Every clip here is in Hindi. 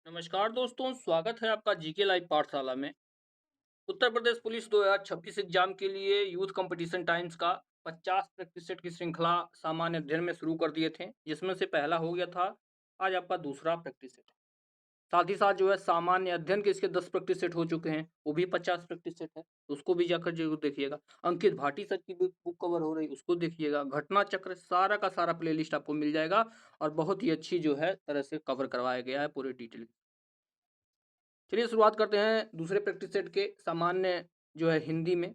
नमस्कार दोस्तों, स्वागत है आपका जीके लाइव पाठशाला में। उत्तर प्रदेश पुलिस 2026 एग्जाम के लिए यूथ कंपटीशन टाइम्स का 50 प्रैक्टिस सेट की श्रृंखला सामान्य अध्ययन में शुरू कर दिए थे, जिसमें से पहला हो गया था। आज आपका दूसरा प्रैक्टिस सेट। साथ ही साथ जो है सामान्य अध्ययन के इसके 10 प्रैक्टिस सेट हो चुके हैं, वो भी 50 प्रैक्टिस सेट है, तो उसको भी जाकर जरूर देखिएगा। अंकित भाटी सर की बुक कवर हो रही, उसको देखिएगा। घटना चक्र सारा का सारा प्लेलिस्ट आपको मिल जाएगा और बहुत ही अच्छी जो है तरह से कवर करवाया गया है पूरे डिटेल। चलिए शुरुआत करते हैं दूसरे प्रैक्टिस सेट के सामान्य जो है हिंदी में।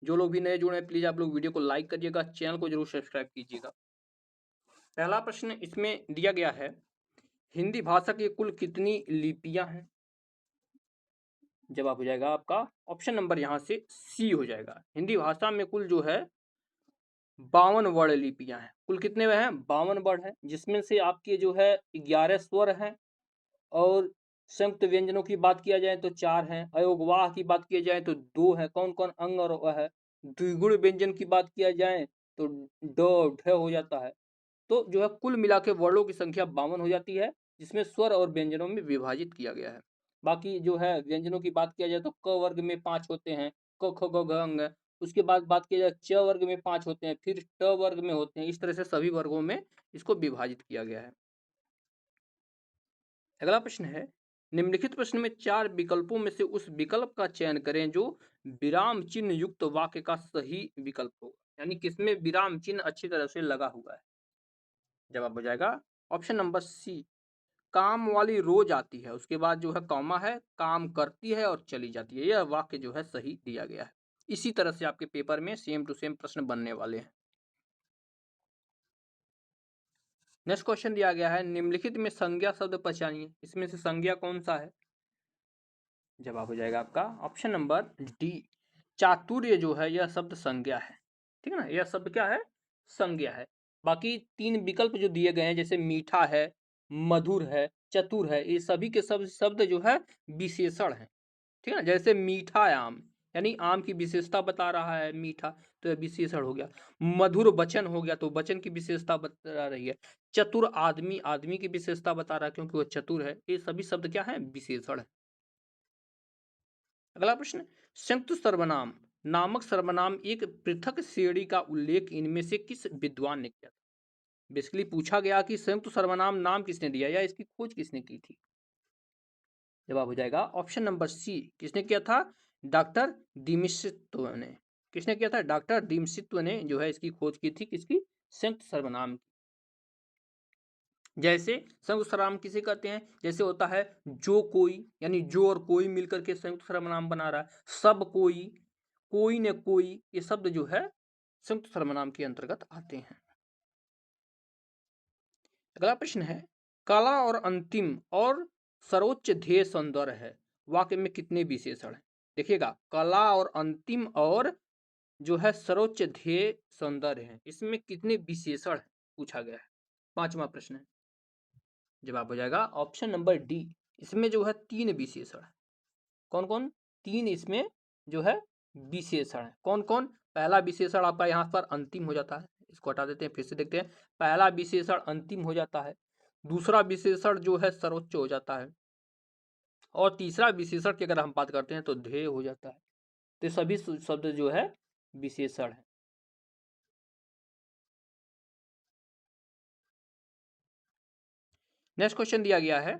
जो लोग भी नए जुड़े हैं प्लीज आप लोग वीडियो को लाइक करिएगा, चैनल को जरूर सब्सक्राइब कीजिएगा। पहला प्रश्न इसमें दिया गया है, हिंदी भाषा की कुल कितनी लिपियां हैं? जवाब हो जाएगा आपका ऑप्शन नंबर यहाँ से सी हो जाएगा। हिंदी भाषा में कुल जो है 52 वर्ण लिपियां हैं। कुल कितने हैं? 52 वर्ण है, जिसमें से आपके जो है 11 स्वर हैं और संयुक्त व्यंजनों की बात किया जाए तो 4 हैं। अयोगवाह की बात की जाए तो 2 है। कौन कौन अंग और अ है। द्विगुण व्यंजन की बात किया जाए तो ड ढ हो जाता है। तो जो है कुल मिला के वर्णों की संख्या 52 हो जाती है, जिसमें स्वर और व्यंजनों में विभाजित किया गया है। बाकी जो है व्यंजनों की बात किया जाए तो क वर्ग में 5 होते हैं। क ख ग घ अंग। उसके बाद बात किया जाए च वर्ग में 5 होते हैं, फिर ट वर्ग में होते हैं। इस तरह से सभी वर्गों में इसको विभाजित किया गया है। अगला प्रश्न है, निम्नलिखित प्रश्न में 4 विकल्पों में से उस विकल्प का चयन करें जो विराम चिन्ह युक्त वाक्य का सही विकल्प होगा। यानी किसमें विराम चिन्ह अच्छी तरह से लगा हुआ है। जवाब हो जाएगा ऑप्शन नंबर सी। काम वाली रोज आती है, उसके बाद जो है कॉमा है, काम करती है और चली जाती है। यह वाक्य जो है सही दिया गया है। इसी तरह से आपके पेपर में सेम टू सेम प्रश्न बनने वाले हैं। नेक्स्ट क्वेश्चन दिया गया है, निम्नलिखित में संज्ञा शब्द पहचानिए। इसमें से संज्ञा कौन सा है? जवाब हो जाएगा आपका ऑप्शन नंबर डी। चातुर्य जो है यह शब्द संज्ञा है। ठीक है ना, यह शब्द क्या है? संज्ञा है। बाकी 3 विकल्प जो दिए गए हैं, जैसे मीठा है, मधुर है, चतुर है, ये सभी के सब शब्द जो है विशेषण है। ठीक है ना, जैसे मीठा आम, यानी आम की विशेषता बता रहा है मीठा, तो यह विशेषण हो गया। मधुर वचन हो गया, तो वचन की विशेषता बता रही है। चतुर आदमी, आदमी की विशेषता बता रहा है क्योंकि वह चतुर है। ये सभी शब्द क्या है? विशेषण है। अगला प्रश्न, संयुक्त सर्वनाम नामक सर्वनाम एक पृथक श्रेणी का उल्लेख इनमें से किस विद्वान ने किया था? बेसिकली पूछा गया कि संयुक्त सर्वनाम नाम किसने दिया या इसकी खोज किसने की थी। जवाब हो जाएगा ऑप्शन नंबर सी। किसने किया था? डॉक्टर डिमिसित्व ने। किसने किया था? डॉक्टर डिमिसित्व ने जो है इसकी खोज की थी। किसकी? संयुक्त सर्वनाम की। जैसे संयुक्त सर्वनाम किसे कहते हैं? जैसे होता है जो कोई, यानी जो और कोई मिलकर के संयुक्त सर्वनाम बना रहा है। सब कोई, कोई ने कोई, ये शब्द जो है संयुक्त सर्वनाम के अंतर्गत आते हैं। अगला प्रश्न है, कला और अंतिम और सर्वोच्च ध्येय सौंदर्य है, वाक्य में कितने विशेषण हैं? देखिएगा, कला और अंतिम और जो है सर्वोच्च ध्येय सौंदर्य है, इसमें कितने विशेषण है पूछा गया है। 5वां प्रश्न है। जवाब हो जाएगा ऑप्शन नंबर डी। इसमें जो है 3 विशेषण है। कौन कौन? 3 इसमें जो है विशेषण है। कौन कौन? पहला विशेषण आपका यहाँ पर अंतिम हो जाता है, इसको हटा देते हैं, फिर से देखते हैं। पहला विशेषण अंतिम हो जाता है। दूसरा विशेषण जो है सर्वोच्च हो जाता है। और तीसरा विशेषण की अगर हम बात करते हैं तो ध्येय हो जाता है। तो सभी शब्द जो है विशेषण है। नेक्स्ट क्वेश्चन दिया गया है,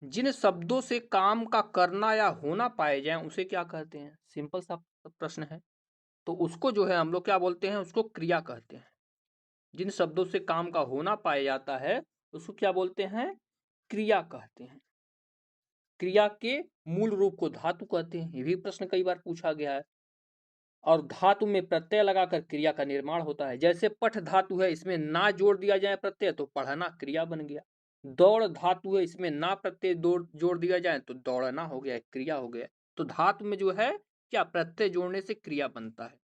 जिन शब्दों से काम का करना या होना पाए जाए उसे क्या कहते हैं? सिंपल सा प्रश्न है। तो उसको जो है हम लोग क्या बोलते हैं? उसको क्रिया कहते हैं। जिन शब्दों से काम का होना पाया जाता है उसको क्या बोलते हैं? क्रिया कहते हैं। क्रिया के मूल रूप को धातु कहते हैं, ये भी प्रश्न कई बार पूछा गया है। और धातु में प्रत्यय लगाकर क्रिया का निर्माण होता है। जैसे पठ धातु है, इसमें ना जोड़ दिया जाए प्रत्यय तो पढ़ना क्रिया बन गया। दौड़ धातु है, इसमें ना प्रत्यय जोड़ दिया जाए तो दौड़ना हो गया, क्रिया हो गया। तो धातु में जो है क्या प्रत्यय जोड़ने से क्रिया बनता है।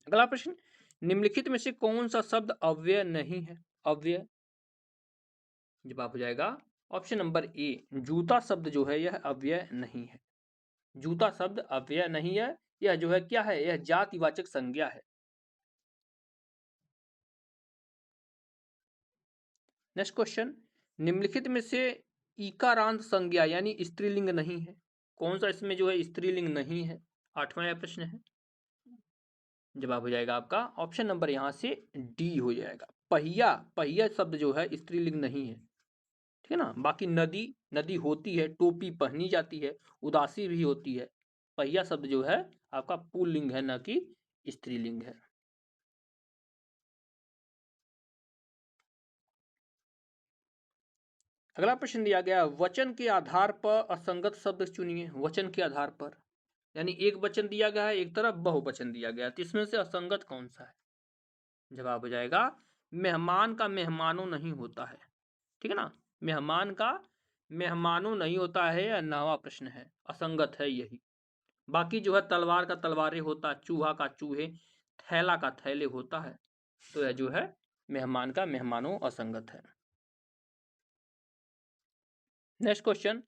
अगला प्रश्न, निम्नलिखित में से कौन सा शब्द अव्यय नहीं है? अव्यय, जवाब हो जाएगा ऑप्शन नंबर ए। जूता शब्द जो है यह अव्यय नहीं है। जूता शब्द अव्यय नहीं है। यह जो है क्या है? यह जातिवाचक संज्ञा है। नेक्स्ट क्वेश्चन, निम्नलिखित में से ईकारांत संज्ञा यानी स्त्रीलिंग नहीं है। कौन सा इसमें जो है स्त्रीलिंग नहीं है? 8वां प्रश्न है। जवाब हो जाएगा आपका ऑप्शन नंबर यहाँ से डी हो जाएगा। पहिया, पहिया शब्द जो है स्त्रीलिंग नहीं है, ठीक है ना। बाकी नदी, नदी होती है, टोपी पहनी जाती है, उदासी भी होती है। पहिया शब्द जो है आपका पुल्लिंग है, न कि स्त्रीलिंग है। अगला प्रश्न दिया गया, वचन के आधार पर असंगत शब्द चुनिए। वचन के आधार पर यानी एक वचन दिया गया है, एक तरफ बहुवचन दिया गया है, तो इसमें से असंगत कौन सा है? जवाब हो जाएगा मेहमान का मेहमानों नहीं होता है, ठीक है ना। मेहमान का मेहमानों नहीं होता है, या 9वां प्रश्न है, असंगत है यही। बाकी जो है तलवार का तलवारें होता, चूहा का चूहे, थैला का थैले होता है, तो यह जो है मेहमान का मेहमानों असंगत है। नेक्स्ट क्वेश्चन,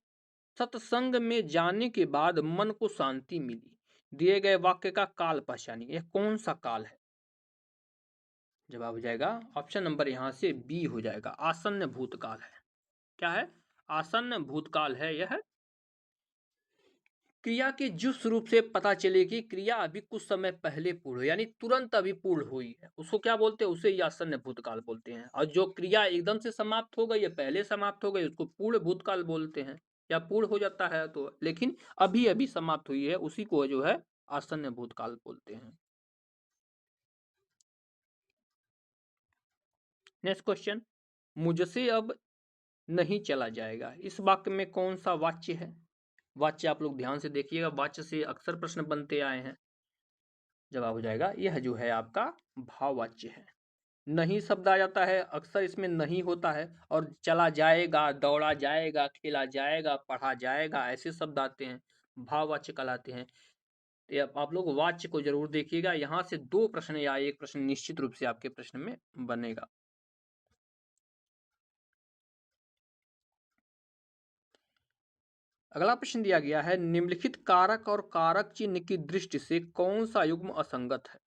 सत्संग में जाने के बाद मन को शांति मिली, दिए गए वाक्य का काल पहचानिए। यह कौन सा काल है? जवाब हो जाएगा ऑप्शन नंबर यहाँ से बी हो जाएगा, आसन्न भूतकाल है। क्या है? आसन्न भूतकाल है यह। क्रिया के जिस रूप से पता चले कि क्रिया अभी कुछ समय पहले पूर्ण हो, यानी तुरंत अभी पूर्ण हुई है, उसको क्या बोलते हैं? उसे ही आसन्न भूतकाल बोलते हैं। और जो क्रिया एकदम से समाप्त हो गई है, पहले समाप्त हो गई, उसको पूर्ण भूतकाल बोलते हैं, या पूर्ण हो जाता है तो, लेकिन अभी अभी समाप्त हुई है, उसी को जो है आसन्न भूतकाल बोलते हैं। नेक्स्ट क्वेश्चन, मुझसे अब नहीं चला जाएगा, इस वाक्य में कौन सा वाच्य है? वाच्य आप लोग ध्यान से देखिएगा, वाच्य से अक्सर प्रश्न बनते आए हैं। जवाब हो जाएगा यह जो है आपका भाववाच्य है। नहीं शब्द आ जाता है, अक्सर इसमें नहीं होता है, और चला जाएगा, दौड़ा जाएगा, खेला जाएगा, पढ़ा जाएगा, ऐसे शब्द आते हैं, भाववाच्य कहलाते हैं। तो आप लोग वाच्य को जरूर देखिएगा, यहाँ से 2 प्रश्न या 1 प्रश्न निश्चित रूप से आपके प्रश्न में बनेगा। अगला प्रश्न दिया गया है, निम्नलिखित कारक और कारक चिन्ह की दृष्टि से कौन सा युग्म असंगत है?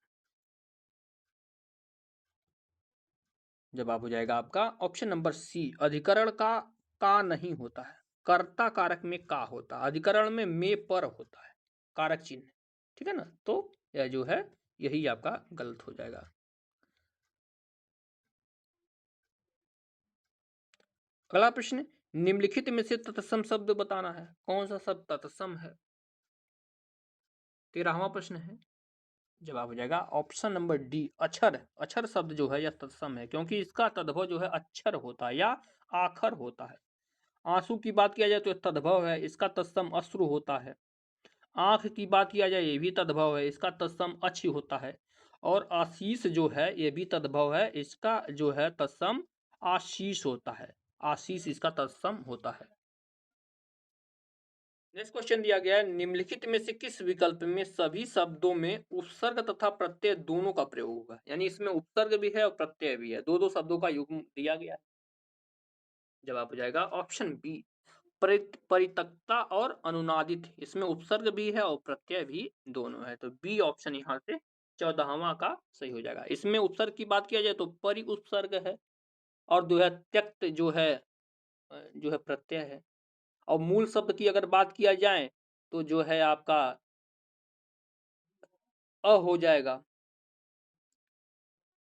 जवाब हो जाएगा आपका ऑप्शन नंबर सी, अधिकरण का नहीं होता है, कर्ता कारक में का होता है, अधिकरण में पर होता है कारक चिन्ह, ठीक है ना। तो यह जो है यही आपका गलत हो जाएगा। अगला प्रश्न, निम्नलिखित में से तत्सम शब्द बताना है। कौन सा शब्द तत्सम है? 13वां प्रश्न है। जवाब हो जाएगा ऑप्शन नंबर डी, अक्षर। अक्षर शब्द जो है यह तत्सम है, क्योंकि इसका तद्भव जो है अक्षर होता है या आखर होता है। आंसू की बात किया जाए तो तद्भव है, इसका तत्सम अश्रु होता है। आंख की बात किया जाए, ये भी तद्भव है, इसका तत्सम अच्छी होता है। और आशीष जो है ये भी तद्भव है, इसका जो है तत्सम आशीष होता है। आशीष इसका तत्सम होता है। नेक्स्ट क्वेश्चन दिया गया है, निम्नलिखित में से किस विकल्प में सभी शब्दों में उपसर्ग तथा प्रत्यय दोनों का प्रयोग होगा? यानी इसमें उपसर्ग भी है और प्रत्यय भी है, दो दो शब्दों का युग्म दिया गया है। जवाब हो जाएगा ऑप्शन बी, परितक्ता और अनुनादित, इसमें उपसर्ग भी है और प्रत्यय भी दोनों है, तो बी ऑप्शन यहाँ से 14वां का सही हो जाएगा। इसमें उपसर्ग की बात किया जाए तो परि उपसर्ग है, और जो है त्यक्त जो है प्रत्यय है। और मूल शब्द की अगर बात किया जाए तो जो है आपका हो जाएगा।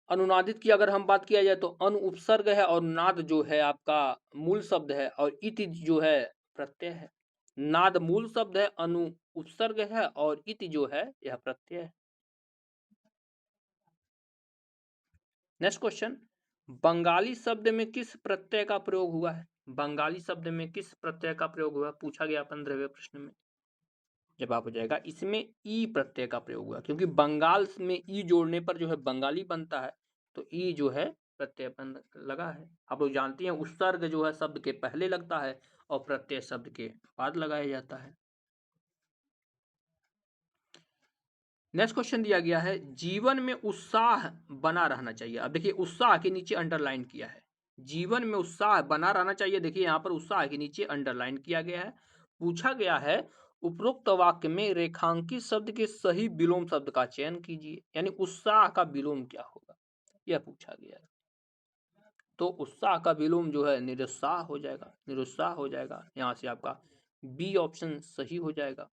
अनुनादित की अगर हम बात किया जाए तो अनु उपसर्ग है, और नाद जो है आपका मूल शब्द है, और इति जो है प्रत्यय है। नाद मूल शब्द है, अनु उपसर्ग है, और इति जो है यह प्रत्यय है। नेक्स्ट क्वेश्चन, बंगाली शब्द में किस प्रत्यय का प्रयोग हुआ है? बंगाली शब्द में किस प्रत्यय का प्रयोग हुआ, पूछा गया 15वें प्रश्न में। जवाब हो जाएगा इसमें ई प्रत्यय का प्रयोग हुआ, क्योंकि बंगाल में ई जोड़ने पर जो है बंगाली बनता है, तो ई जो है प्रत्यय बन लगा है। आप लोग जानते हैं उपसर्ग जो है शब्द के पहले लगता है, और प्रत्यय शब्द के बाद लगाया जाता है। नेक्स्ट क्वेश्चन दिया गया है, जीवन में उत्साह बना रहना चाहिए। अब देखिए उत्साह के नीचे अंडरलाइन किया है, जीवन में उत्साह बना रहना चाहिए, देखिए यहाँ पर उत्साह के नीचे अंडरलाइन किया गया है। पूछा गया है उपरोक्त वाक्य में रेखांकित शब्द के सही विलोम शब्द का चयन कीजिए, यानी उत्साह का विलोम क्या होगा, यह पूछा गया है। तो उत्साह का विलोम जो है निरुत्साह हो जाएगा, निरुत्साह हो जाएगा। यहाँ से आपका बी ऑप्शन सही हो जाएगा।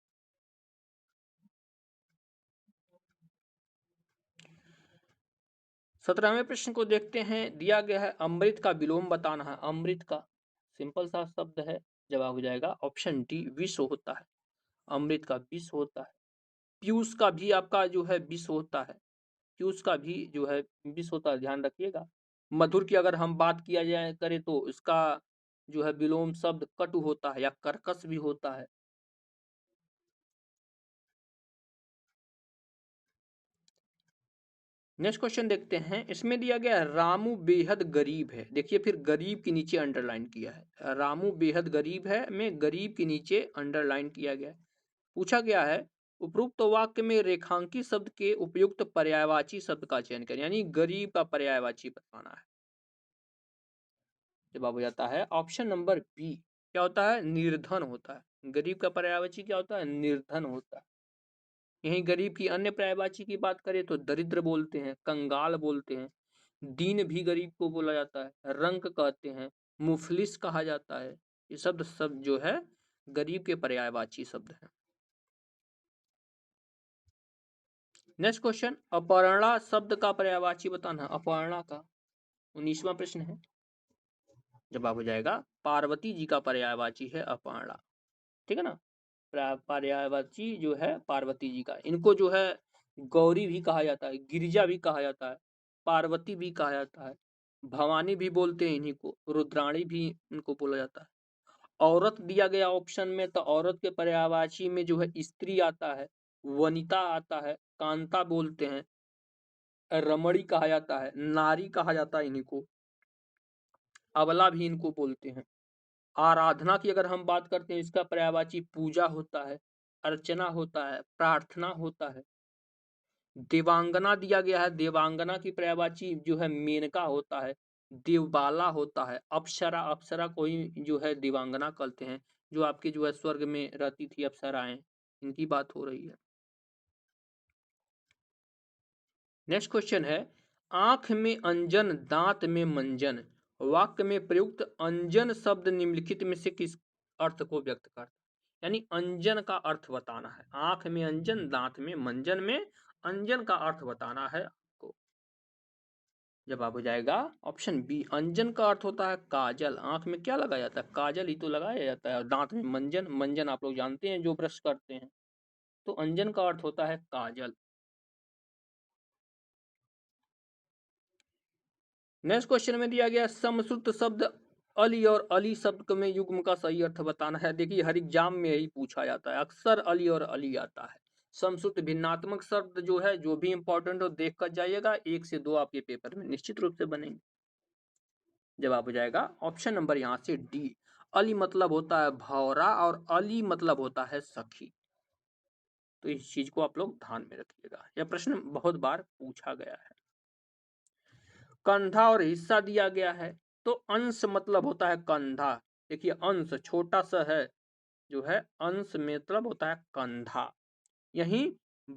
17वें प्रश्न को देखते हैं। दिया गया है अमृत का विलोम बताना है। अमृत का सिंपल सा शब्द है, जवाब हो जाएगा ऑप्शन डी विष होता है। अमृत का विष होता है। पीयूष का भी आपका जो है विष होता है। पीयूष का भी जो है विष होता है, ध्यान रखिएगा। मधुर की अगर हम बात किया जाए करें तो इसका जो है विलोम शब्द कटु होता है या कर्कश भी होता है। नेक्स्ट क्वेश्चन देखते हैं। इसमें दिया गया है रामू बेहद गरीब है। देखिए फिर गरीब के नीचे अंडरलाइन किया है। रामू बेहद गरीब है में गरीब के नीचे अंडरलाइन किया गया है। पूछा गया है उपरोक्त वाक्य में रेखांकित शब्द के उपयुक्त पर्यायवाची शब्द का चयन करें, यानी गरीब का पर्यायवाची बताना है। जवाब हो जाता है ऑप्शन नंबर बी। क्या होता है? निर्धन होता है। गरीब का पर्यायवाची क्या होता है? निर्धन होता है। यहीं गरीब की अन्य पर्यायवाची की बात करें तो दरिद्र बोलते हैं, कंगाल बोलते हैं, दीन भी गरीब को बोला जाता है, रंक कहते हैं, मुफलिस कहा जाता है। ये शब्द सब जो है गरीब के पर्यायवाची शब्द हैं। नेक्स्ट क्वेश्चन, अपर्णा शब्द का पर्यायवाची बताना। अपर्णा का 19वां प्रश्न है। जवाब हो जाएगा पार्वती जी का पर्यायवाची है अपर्णा। ठीक है ना? पर्यायवाची जो है पार्वती जी का। इनको जो है गौरी भी कहा जाता है, गिरिजा भी कहा जाता है, पार्वती भी कहा जाता है, भवानी भी बोलते हैं इन्हीं को, रुद्राणी भी इनको बोला जाता है। औरत दिया गया ऑप्शन में, तो औरत के पर्यायवाची में जो है स्त्री आता है, वनिता आता है, कांता बोलते हैं, रमणी कहा जाता है, नारी कहा जाता है इन्हीं को, अबला भी इनको बोलते हैं। आराधना की अगर हम बात करते हैं, इसका पर्यायवाची पूजा होता है, अर्चना होता है, प्रार्थना होता है। देवांगना दिया गया है। देवांगना की पर्यायवाची जो है मेनका होता है, देवबाला होता है, अप्सरा, अप्सरा को ही जो है देवांगना कहते हैं, जो आपकी जो है स्वर्ग में रहती थी अप्सराएं, इनकी बात हो रही है। नेक्स्ट क्वेश्चन है, आंख में अंजन दांत में मंजन, वाक्य में प्रयुक्त अंजन शब्द निम्नलिखित में से किस अर्थ को व्यक्त करता है? यानी अंजन का अर्थ बताना है। आंख में अंजन दांत में मंजन में अंजन का अर्थ बताना है आपको। जवाब हो जाएगा ऑप्शन बी। अंजन का अर्थ होता है काजल। आंख में क्या लगाया जाता है? काजल ही तो लगाया जाता है। और दांत में मंजन, मंजन आप लोग जानते हैं जो ब्रश करते हैं, तो अंजन का अर्थ होता है काजल। नेक्स्ट क्वेश्चन में दिया गया समश्रुत शब्द अली और अली शब्द में युग्म का सही अर्थ बताना है। देखिए हर एग्जाम में यही पूछा जाता है, अक्सर अली और अली आता है। समश्रुत भिन्नात्मक शब्द जो है, जो भी इंपॉर्टेंट हो देख कर जाइएगा, 1 से 2 आपके पेपर में निश्चित रूप से बनेंगे। जवाब हो जाएगा ऑप्शन नंबर यहाँ से डी। अली मतलब होता है भौरा और अली मतलब होता है सखी। तो इस चीज को आप लोग ध्यान में रखिएगा, यह प्रश्न बहुत बार पूछा गया है। कंधा और हिस्सा दिया गया है, तो अंश मतलब होता है कंधा। देखिए अंश छोटा सा है जो है, अंश मतलब होता है कंधा। यही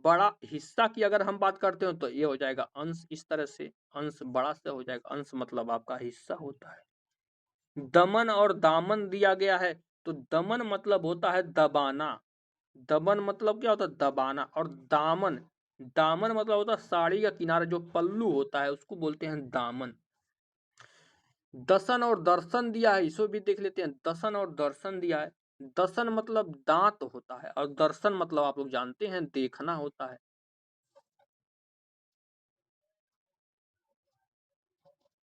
बड़ा हिस्सा की अगर हम बात करते हो तो ये हो जाएगा अंश। इस तरह से अंश बड़ा से हो जाएगा, अंश मतलब आपका हिस्सा होता है। दमन और दामन दिया गया है, तो दमन मतलब होता है दबाना। दमन मतलब क्या होता है? दबाना। और दामन, दामन मतलब होता है साड़ी का किनारा, जो पल्लू होता है उसको बोलते हैं दामन। दसन और दर्शन दिया है, इसको भी देख लेते हैं। दसन और दर्शन दिया है। दसन मतलब दांत होता है और दर्शन मतलब आप लोग जानते हैं देखना होता है।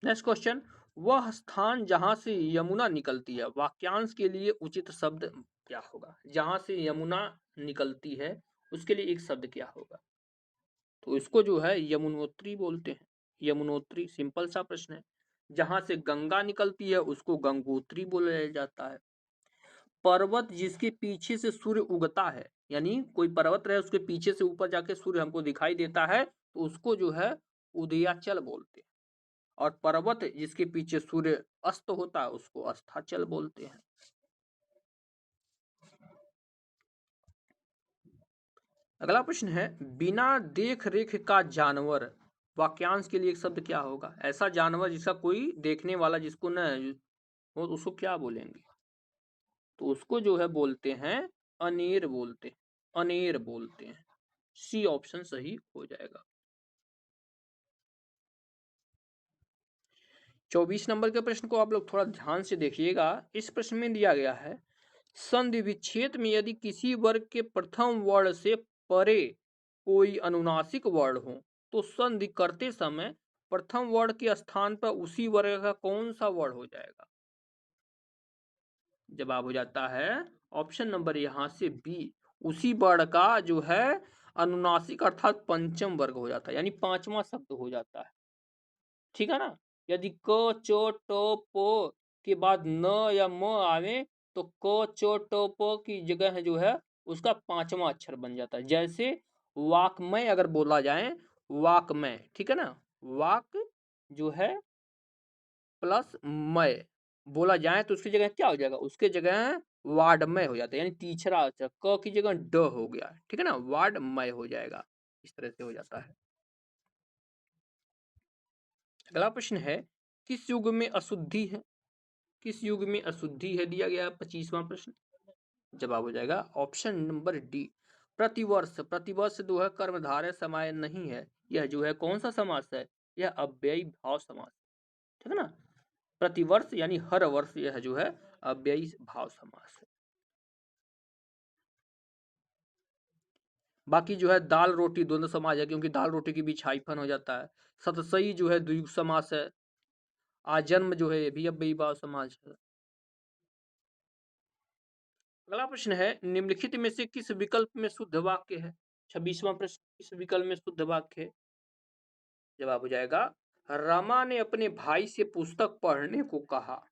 नेक्स्ट क्वेश्चन, वह स्थान जहां से यमुना निकलती है, वाक्यांश के लिए उचित शब्द क्या होगा? जहां से यमुना निकलती है उसके लिए एक शब्द क्या होगा? तो इसको जो है यमुनोत्री बोलते हैं। यमुनोत्री सिंपल सा प्रश्न है। जहां से गंगा निकलती है उसको गंगोत्री बोला जाता है। पर्वत जिसके पीछे से सूर्य उगता है, यानी कोई पर्वत रहे उसके पीछे से ऊपर जाके सूर्य हमको दिखाई देता है, तो उसको जो है उदयाचल बोलते हैं। और पर्वत जिसके पीछे सूर्य अस्त होता है उसको अस्ताचल बोलते हैं। अगला प्रश्न है, बिना देख रेख का जानवर वाक्यांश के लिए एक शब्द क्या होगा? ऐसा जानवर जिसका कोई देखने वाला जिसको न हो तो उसको क्या बोलेंगे? तो उसको जो है बोलते हैं अनेर बोलते हैं, अनेर बोलते हैं। सी ऑप्शन सही हो जाएगा। 24 नंबर के प्रश्न को आप लोग थोड़ा ध्यान से देखिएगा। इस प्रश्न में दिया गया है, संधि विच्छेद में यदि किसी वर्ग के प्रथम वर्ण से परे कोई अनुनासिक वर्ण हो तो संधि करते समय प्रथम वर्ण के स्थान पर उसी वर्ग का कौन सा वर्ण हो जाएगा? जवाब हो जाता है ऑप्शन नंबर यहां से बी, उसी वर्ण का जो है अनुनासिक अर्थात पंचम वर्ग हो जाता है, यानी पांचवा शब्द हो जाता है। ठीक है ना? यदि क च ट प के बाद न या म आवे तो क च ट प की जगह जो है उसका पांचवा अक्षर बन जाता है। जैसे वाकमय अगर बोला जाए, वाकमय, ठीक है ना? वाक जो है प्लस मय बोला जाए तो उसकी जगह क्या हो जाएगा? उसके जगह वार्डमय हो जाता है, यानी तीसरा अक्षर क की जगह ड हो गया, ठीक है ना? वार्डमय हो जाएगा, इस तरह से हो जाता है। अगला प्रश्न है, किस युग में अशुद्धि है? किस युग में अशुद्धि है दिया गया 25वां प्रश्न। जवाब हो जाएगा ऑप्शन नंबर डी, प्रतिवर्ष। प्रतिवर्ष जो है कर्मधारय समय नहीं है, यह जो है कौन सा समास है? यह अव्ययी भाव समास, ठीक है ना? प्रतिवर्ष यानी हर वर्ष, यह जो है अव्ययी भाव समास है। बाकी जो है दाल रोटी द्वंद्व समास है, क्योंकि दाल रोटी के बीच हाइफन हो जाता है। सतसई जो है द्विगु समास है। आजन्म जो है ये भी अव्ययी भाव समास है। अगला प्रश्न है, निम्नलिखित में से किस विकल्प में शुद्ध वाक्य है? 26वां प्रश्न, किस विकल्प में शुद्ध वाक्य है? जवाब हो जाएगा, रमा ने अपने भाई से पुस्तक पढ़ने को कहा।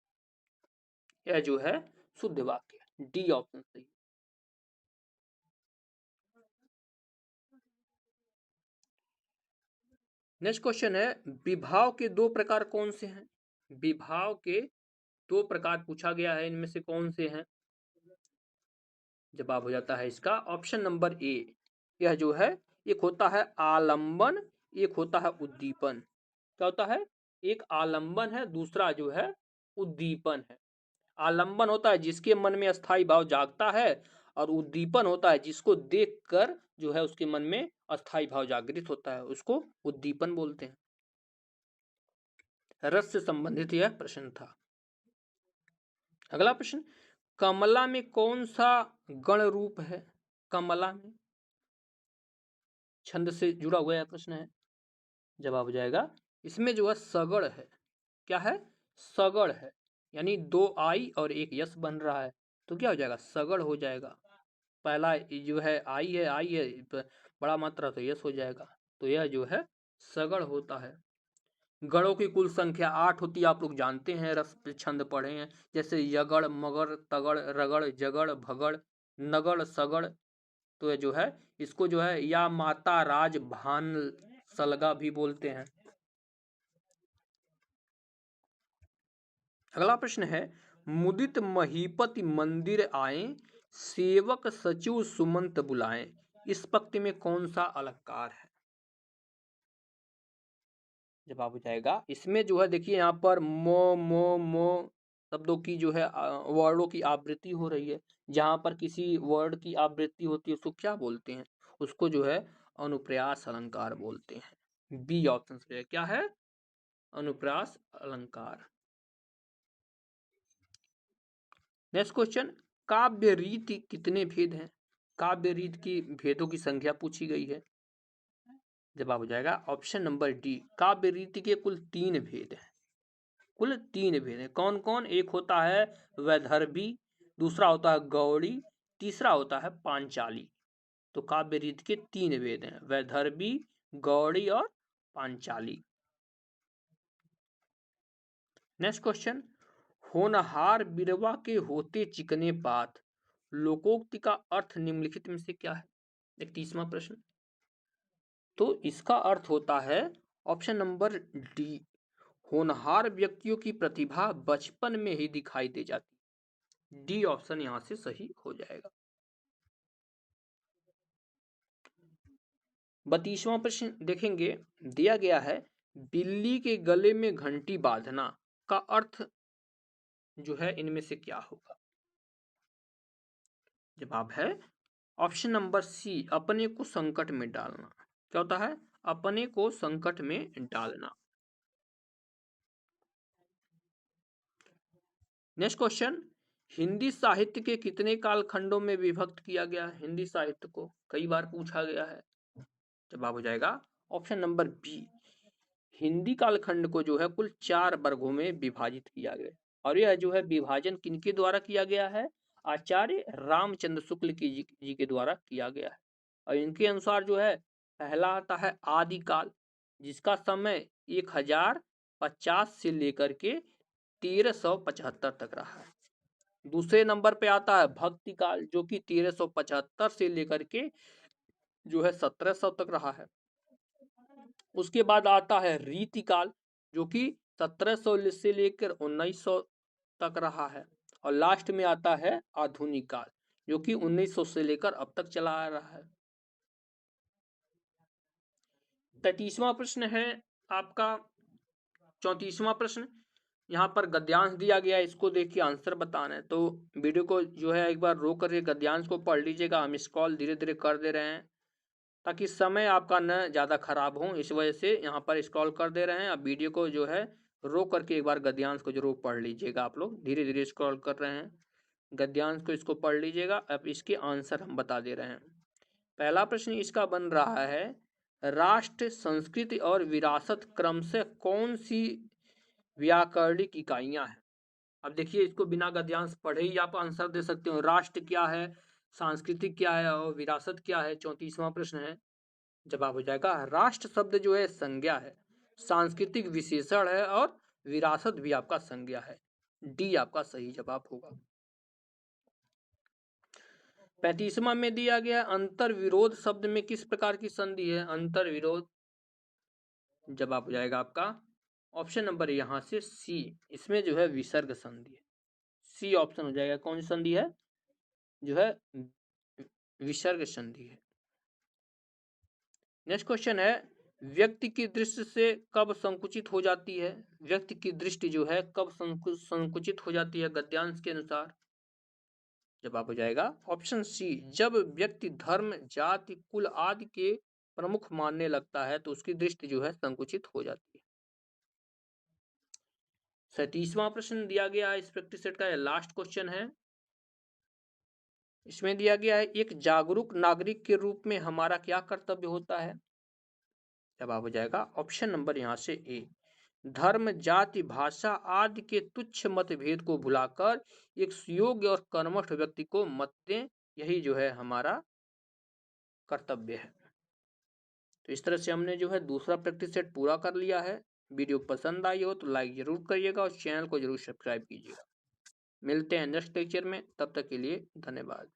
यह जो है शुद्ध वाक्य, डी ऑप्शन सही। नेक्स्ट क्वेश्चन है, विभाव के दो प्रकार कौन से हैं? विभाव के दो प्रकार पूछा गया है, इनमें से कौन से हैं? जवाब हो जाता है इसका ऑप्शन नंबर ए। यह जो है एक होता है आलंबन, एक होता है उद्दीपन। क्या होता है? एक आलंबन है, दूसरा जो है उद्दीपन है। आलंबन होता है जिसके मन में अस्थाई भाव जागता है, और उद्दीपन होता है जिसको देखकर जो है उसके मन में अस्थाई भाव जागृत होता है, उसको उद्दीपन बोलते हैं। रस से संबंधित यह प्रश्न था। अगला प्रश्न, कमला में कौन सा गण रूप है? कमला में, छंद से जुड़ा हुआ यह प्रश्न है। जवाब हो जाएगा इसमें जो है सगड़ है। क्या है? सगड़ है, यानी दो आई और एक यस बन रहा है, तो क्या हो जाएगा? सगड़ हो जाएगा। पहला जो है आई है, आई है बड़ा मात्रा, तो यस हो जाएगा। तो यह जो है सगड़ होता है। गणों की कुल संख्या 8 होती है, आप लोग जानते हैं, रस छंद पढ़े हैं, जैसे यगड़, मगर, तगड़, रगड़, जगड़, भगड़, नगड़, सगड़। तो ये जो है इसको जो है या माता राज भान सलगा भी बोलते हैं। अगला प्रश्न है, मुदित महीपति मंदिर आए, सेवक सचिव सुमंत बुलाए, इस पंक्ति में कौन सा अलंकार है? जवाब हो जाएगा इसमें जो है देखिए यहाँ पर मो मो मो शब्दों की जो है वर्णों की आवृत्ति हो रही है। जहां पर किसी वर्ड की आवृत्ति होती है उसको क्या बोलते हैं? उसको जो है अनुप्रास अलंकार बोलते हैं। बी ऑप्शन से क्या है? अनुप्रास अलंकार। नेक्स्ट क्वेश्चन, काव्य रीति कितने भेद हैं? काव्य रीति की भेदों की संख्या पूछी गई है। जवाब हो जाएगा ऑप्शन नंबर डी, काव्य रीति के कुल 3 भेद हैं। कुल 3 भेद हैं। कौन कौन? एक होता है वैदर्भी, दूसरा होता है गौड़ी, तीसरा होता है पांचाली। तो काव्य रीति के 3 भेद हैं, वैदर्भी, गौड़ी और पांचाली। नेक्स्ट क्वेश्चन, होनहार बिरवा के होते चिकने पात, लोकोक्ति का अर्थ निम्नलिखित में से क्या है? 31वां प्रश्न। तो इसका अर्थ होता है ऑप्शन नंबर डी, होनहार व्यक्तियों की प्रतिभा बचपन में ही दिखाई दे जाती। डी ऑप्शन यहां से सही हो जाएगा। 32वां प्रश्न देखेंगे, दिया गया है बिल्ली के गले में घंटी बांधना का अर्थ जो है इनमें से क्या होगा। जवाब है ऑप्शन नंबर सी, अपने को संकट में डालना। क्या होता है? अपने को संकट में डालना। नेक्स्ट क्वेश्चन, हिंदी साहित्य के कितने कालखंडों में विभक्त किया गया है? हिंदी साहित्य को कई बार पूछा गया है। जवाब हो जाएगा ऑप्शन नंबर बी, हिंदी कालखंड को जो है कुल 4 वर्गों में विभाजित किया गया। और यह जो है विभाजन किनके द्वारा किया गया है? आचार्य रामचंद्र शुक्ल जी के द्वारा किया गया है। और इनके अनुसार जो है पहला आता है आदिकाल, जिसका समय 1050 से लेकर के 1375 तक रहा है। दूसरे नंबर पे आता है भक्ति काल, जो कि 1375 से लेकर के जो है 1700 तक रहा है। उसके बाद आता है रीतिकाल, जो कि 1700 से लेकर 1900 तक रहा है। और लास्ट में आता है आधुनिक काल, जो कि 1900 से लेकर अब तक चला आ रहा है। 33वां प्रश्न है आपका, 34वां प्रश्न। यहाँ पर गद्यांश दिया गया है, इसको देख के आंसर बताना है। तो वीडियो को जो है एक बार रोक करके गद्यांश को पढ़ लीजिएगा। हम स्क्रॉल धीरे धीरे कर दे रहे हैं ताकि समय आपका न ज़्यादा खराब हो, इस वजह से यहाँ पर स्क्रॉल कर दे रहे हैं। अब वीडियो को जो है रोक करके एक बार गद्यांश को जरूर पढ़ लीजिएगा। आप लोग धीरे धीरे स्क्रॉल कर रहे हैं, गद्यांश को इसको पढ़ लीजिएगा। अब इसके आंसर हम बता दे रहे हैं। पहला प्रश्न इसका बन रहा है, राष्ट्र, संस्कृति और विरासत क्रमशः कौन सी व्याकरणिक इकाइयां हैं? अब देखिए, इसको बिना गद्यांश पढ़े ही आप आंसर दे सकते हो। राष्ट्र क्या है, सांस्कृतिक क्या है और विरासत क्या है? 34वां प्रश्न है। जवाब हो जाएगा राष्ट्र शब्द जो है संज्ञा है, सांस्कृतिक विशेषण है और विरासत भी आपका संज्ञा है। डी आपका सही जवाब होगा। 35वां में दिया गया अंतर विरोध शब्द में किस प्रकार की संधि है? अंतर विरोध, जवाब हो जाएगा आपका ऑप्शन नंबर यहां से सी, इसमें जो है विसर्ग संधि है। सी ऑप्शन हो जाएगा। कौन सी संधि है? जो है विसर्ग संधि है। नेक्स्ट क्वेश्चन है, व्यक्ति की दृष्टि से कब संकुचित हो जाती है? व्यक्ति की दृष्टि जो है कब संकुचित हो जाती है गद्यांश के अनुसार? जवाब हो जाएगा ऑप्शन सी, जब व्यक्ति धर्म, जाति, कुल आदि के प्रमुख मानने लगता है तो उसकी दृष्टि जो है संकुचित हो जाती है। 37वां प्रश्न दिया गया है इस प्रैक्टिस सेट का, लास्ट क्वेश्चन है। इसमें दिया गया है, एक जागरूक नागरिक के रूप में हमारा क्या कर्तव्य होता है? जवाब हो जाएगा ऑप्शन नंबर यहां से ए, धर्म, जाति, भाषा आदि के तुच्छ मतभेद को भुलाकर एक सुयोग्य और कर्मठ व्यक्ति को मत दें, यही जो है हमारा कर्तव्य है। तो इस तरह से हमने जो है दूसरा प्रैक्टिस सेट पूरा कर लिया है। वीडियो पसंद आई हो तो लाइक जरूर करिएगा और चैनल को जरूर सब्सक्राइब कीजिएगा। मिलते हैं नेक्स्ट लेक्चर में, तब तक के लिए धन्यवाद।